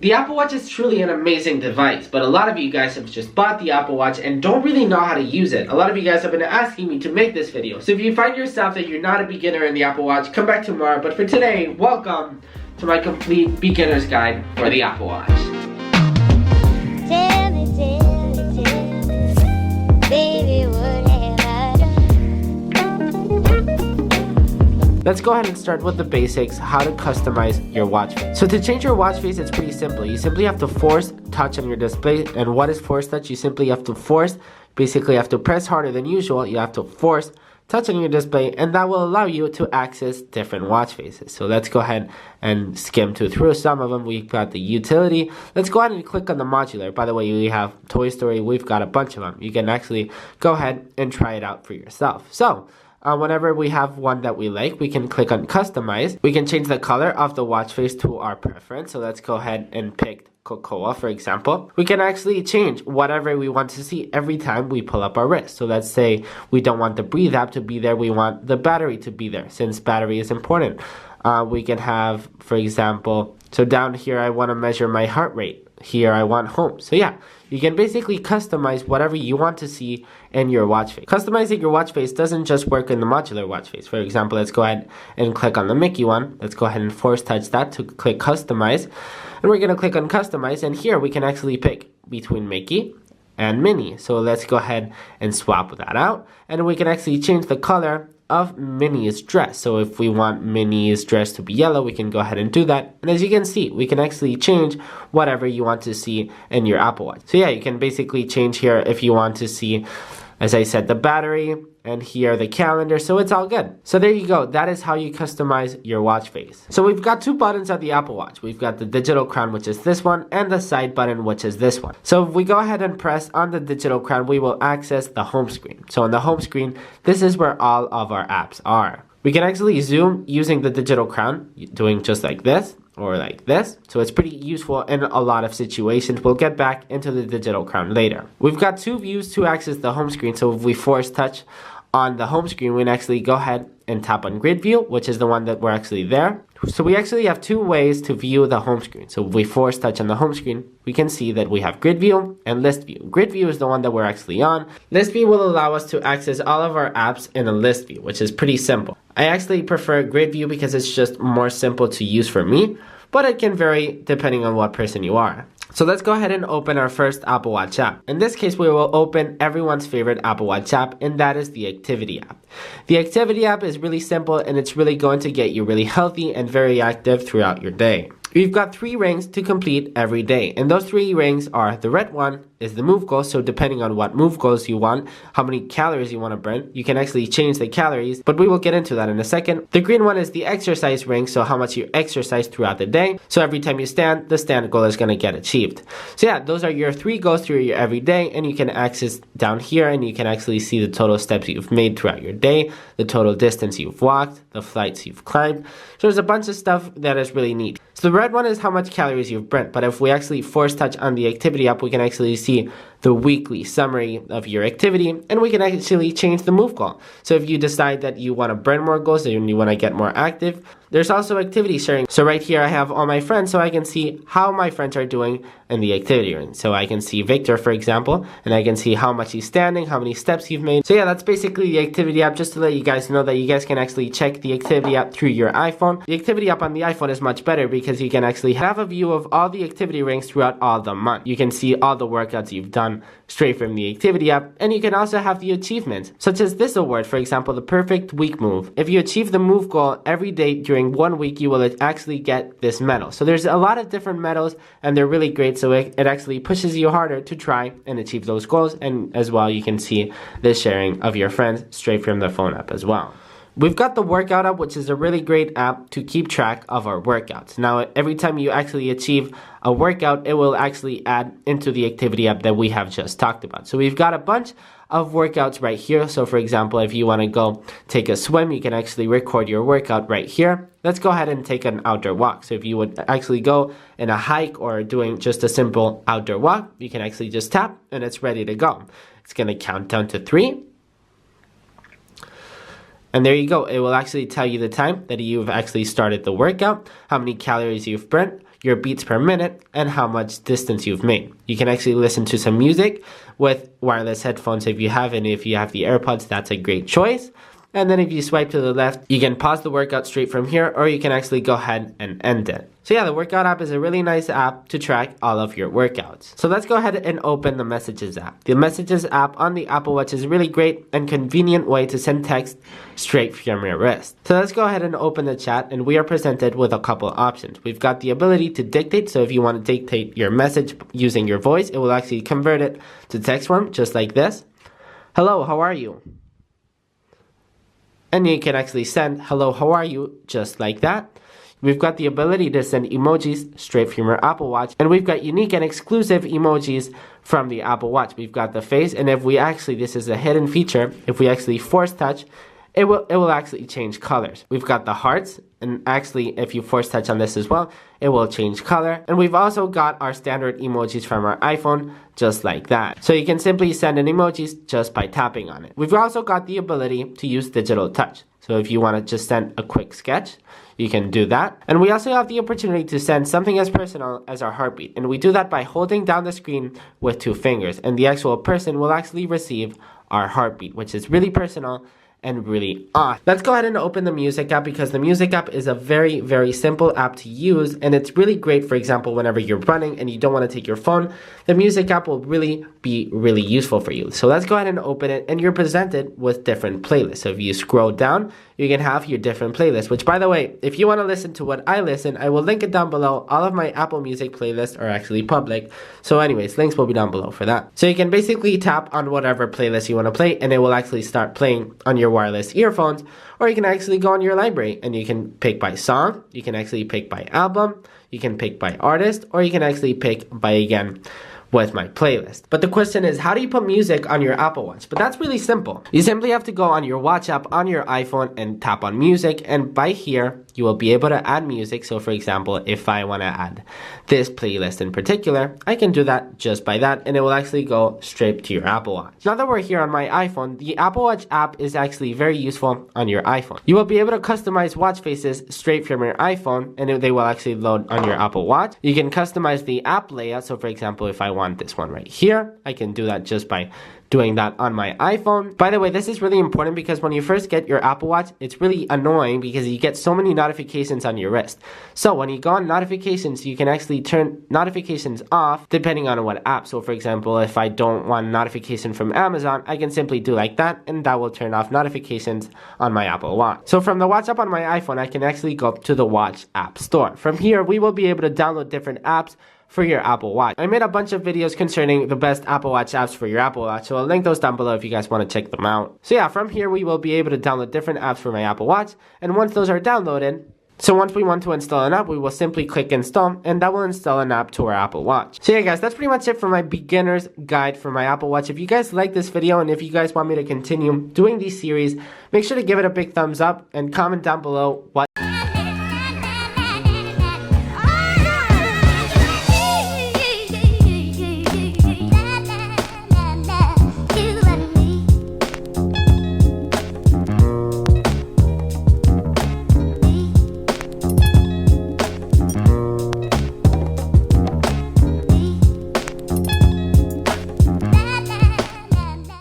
The Apple Watch is truly an amazing device, but a lot of you guys have just bought the Apple Watch and don't really know how to use it. A lot of you guys have been asking me to make this video. So if you find yourself that you're not a beginner in the Apple Watch, come back tomorrow. But for today, welcome to my complete beginner's guide for the Apple Watch. Tell me, baby, what have I done? Let's go ahead and start with the basics, how to customize your watch face. So to change your watch face, it's pretty simple. You simply have to force touch on your display. And what is force touch? You simply have to basically have to press harder than usual. You have to force touch on your display, and that will allow you to access different watch faces. So let's go ahead and skim through some of them. We've got the utility. Let's go ahead and click on the modular. By the way, we have Toy Story. We've got a bunch of them. You can actually go ahead and try it out for yourself. So whenever we have one that we like, we can click on customize. We can change the color of the watch face to our preference. So let's go ahead and pick Cocoa, for example. We can actually change whatever we want to see every time we pull up our wrist. So let's say we don't want the Breathe app to be there. We want the battery to be there, since battery is important. We can have, for example, so down here I want to measure my heart rate. Here I want home. So yeah, you can basically customize whatever you want to see in your watch face. Customizing your watch face doesn't just work in the modular watch face. For example, let's go ahead and click on the Mickey one. Let's go ahead and force touch that to click customize. And we're going to click on customize, and here we can actually pick between Mickey and Minnie. So let's go ahead and swap that out, and we can actually change the color of Minnie's dress. So if we want Minnie's dress to be yellow, we can go ahead and do that. And as you can see, we can actually change whatever you want to see in your Apple Watch. So yeah, you can basically change here if you want to see, as I said, the battery, and here the calendar, so it's all good. So there you go. That is how you customize your watch face. So we've got two buttons on the Apple Watch. We've got the digital crown, which is this one, and the side button, which is this one. So if we go ahead and press on the digital crown, we will access the home screen. So on the home screen, this is where all of our apps are. We can actually zoom using the digital crown, doing just like this or like this. So it's pretty useful in a lot of situations. We'll get back into the digital crown later. We've got two views to access the home screen. So if we force touch on the home screen, we can actually go ahead and tap on grid view, which is the one that we're actually there. So we actually have two ways to view the home screen. So if we force touch on the home screen, we can see that we have grid view and list view. Grid view is the one that we're actually on. List view will allow us to access all of our apps in a list view, which is pretty simple. I actually prefer grid view because it's just more simple to use for me, but it can vary depending on what person you are. So let's go ahead and open our first Apple Watch app. In this case, we will open everyone's favorite Apple Watch app, and that is the Activity app. The Activity app is really simple, and it's really going to get you really healthy and very active throughout your day. We've got 3 rings to complete every day, and those 3 rings are: the red one is the move goal, so depending on what move goals you want, how many calories you want to burn, you can actually change the calories, but we will get into that in a second. The green one is the exercise ring, so how much you exercise throughout the day, so every time you stand, the stand goal is going to get achieved. So yeah, those are your 3 goals through your everyday, and you can access down here, and you can actually see the total steps you've made throughout your day, the total distance you've walked, the flights you've climbed. So there's a bunch of stuff that is really neat. So the red one is how much calories you've burnt, but if we actually force touch on the Activity app, we can actually see the weekly summary of your activity, and we can actually change the move goal. So if you decide that you want to burn more goals and you want to get more active, there's also activity sharing. So right here I have all my friends, so I can see how my friends are doing in the activity ring. So I can see Victor, for example, and I can see how much he's standing, how many steps he's made. So yeah, that's basically the Activity app, just to let you guys know that you guys can actually check the Activity app through your iPhone. The Activity app on the iPhone is much better because you can actually have a view of all the activity rings throughout all the month. You can see all the workouts you've done straight from the Activity app, and you can also have the achievements, such as this award, for example, the perfect week move. If you achieve the move goal every day during 1 week, you will actually get this medal. So there's a lot of different medals, and they're really great, so it actually pushes you harder to try and achieve those goals. And as well, you can see the sharing of your friends straight from the phone app as well. We've got the Workout app, which is a really great app to keep track of our workouts. Now, every time you actually achieve a workout, it will actually add into the Activity app that we have just talked about. So we've got a bunch of workouts right here. So for example, if you want to go take a swim, you can actually record your workout right here. Let's go ahead and take an outdoor walk. So if you would actually go in a hike or doing just a simple outdoor walk, you can actually just tap and it's ready to go. It's going to count down to 3. And there you go. It will actually tell you the time that you've actually started the workout, how many calories you've burnt. your beats per minute, and how much distance you've made. You can actually listen to some music with wireless headphones if you have, and if you have the AirPods, that's a great choice. And then if you swipe to the left, you can pause the workout straight from here, or you can actually go ahead and end it. So yeah, the workout app is a really nice app to track all of your workouts. So let's go ahead and open the Messages app. The Messages app on the Apple Watch is a really great and convenient way to send text straight from your wrist. So let's go ahead and open the chat, and we are presented with a couple options. We've got the ability to dictate, so if you want to dictate your message using your voice, it will actually convert it to text form, just like this. Hello, how are you? And you can actually send, hello, how are you, just like that. We've got the ability to send emojis straight from your Apple Watch. And we've got unique and exclusive emojis from the Apple Watch. We've got the face, and if we actually, this is a hidden feature, if we actually force touch, it will actually change colors. We've got the hearts, and actually if you force touch on this as well, it will change color. And we've also got our standard emojis from our iPhone, just like that. So you can simply send an emojis just by tapping on it. We've also got the ability to use digital touch. So if you want to just send a quick sketch, you can do that. And we also have the opportunity to send something as personal as our heartbeat. And we do that by holding down the screen with 2 fingers. And the actual person will actually receive our heartbeat, which is really personal and really awesome. Let's go ahead and open the Music app, because the Music app is a very, very simple app to use, and it's really great, for example, whenever you're running and you don't want to take your phone, the Music app will really be really useful for you. So let's go ahead and open it, and you're presented with different playlists. So if you scroll down, you can have your different playlists, which, by the way, if you want to listen to what I listen, I will link it down below. All of my Apple Music playlists are actually public. So anyways, links will be down below for that. So you can basically tap on whatever playlist you want to play, and it will actually start playing on your wireless earphones, or you can actually go on your library and you can pick by song, you can actually pick by album, you can pick by artist, or you can actually pick by, again, with my playlist. But the question is, how do you put music on your Apple Watch? But that's really simple. You simply have to go on your Watch app on your iPhone and tap on music, and by here you will be able to add music. So for example, if I want to add this playlist in particular, I can do that just by that, and it will actually go straight to your Apple Watch. Now that we're here on my iPhone, the Apple Watch app is actually very useful on your iPhone. You will be able to customize watch faces straight from your iPhone, and they will actually load on your Apple Watch. You can customize the app layout. So for example, if I want this one right here, I can do that just by doing that on my iPhone. By the way, this is really important, because when you first get your Apple Watch, it's really annoying because you get so many notifications on your wrist. So when you go on notifications, you can actually turn notifications off depending on what app. So for example, if I don't want notification from Amazon, I can simply do like that, and that will turn off notifications on my Apple Watch. So from the Watch app on my iPhone, I can actually go to the Watch App Store. From here, we will be able to download different apps for your Apple Watch. I made a bunch of videos concerning the best Apple Watch apps for your Apple Watch, so I'll link those down below if you guys want to check them out. So yeah, from here we will be able to download different apps for my Apple Watch, and once those are downloaded, so once we want to install an app, we will simply click install, and that will install an app to our Apple Watch. So yeah guys, that's pretty much it for my beginner's guide for my Apple Watch. If you guys like this video, and if you guys want me to continue doing these series, make sure to give it a big thumbs up and comment down below what